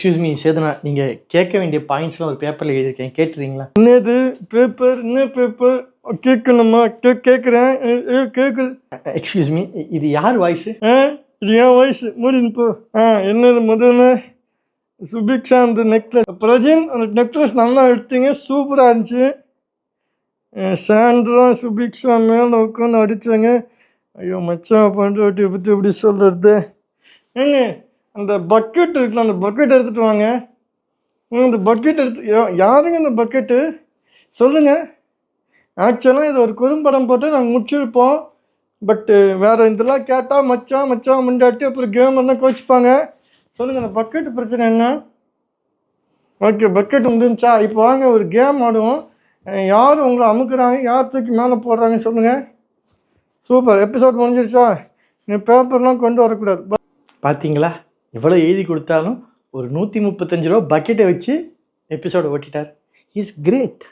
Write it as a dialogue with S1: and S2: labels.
S1: Excuse me சேதனா, நீங்கள் கேட்க வேண்டிய பாயிண்ட்ஸ்லாம் ஒரு பேப்பரில் எழுதியிருக்கேன், கேட்டுறீங்களா? என்னது பேப்பர்? என்ன பேப்பர் கேட்கணுமா? கேட்குறேன். கேட்குது. எக்ஸ்கியூஸ் மீ, இது யார் வாய்ஸு? இது என் வாய்ஸ். முடிஞ்சு போ. என்னது முதல்ல சுபிக்ஷா அந்த நெக்லஸ். பிரஜின் அந்த நெக்லஸ் நல்லா எடுத்தீங்க, சூப்பராக இருந்துச்சு. சாண்ட்ரா சுபிக்ஷா மேலே உட்காந்து அடித்தாங்க. ஐயோ மச்சான் பண்ணுறவட்டியை பற்றி எப்படி சொல்கிறது? ஏங்க அந்த பக்கெட் இருக்குல்ல, அந்த பக்கெட் எடுத்துகிட்டு வாங்க. இந்த பக்கெட் யாருங்க இந்த பக்கெட்டு சொல்லுங்கள். ஆக்சுவலாக இது ஒரு குறும்படம் போட்டு நாங்கள் முடிச்சிருப்போம். பட்டு வேறு இதெல்லாம் கேட்டால் மச்சான் முண்டாட்டி அப்புறம் கேமர்லாம் கோச்சிப்பாங்க. சொல்லுங்கள், அந்த பக்கெட்டு பிரச்சனை என்ன? ஓகே, பக்கெட் வந்துருந்துச்சா? இப்போ வாங்க ஒரு கேம் ஆடுவோம். யார் உங்களை அமுக்குறாங்க, யார் தூக்கி மேலே போடுறாங்க சொல்லுங்கள். சூப்பர், எபிசோட் முடிஞ்சிருச்சா? நீ பேப்பர்லாம் கொண்டு வரக்கூடாது. பார்த்தீங்களா, எவ்வளோ எழுதி கொடுத்தாலும் ஒரு 135 ரூபா பக்கெட்டை வச்சு எபிசோடை ஓட்டிட்டார். Is great.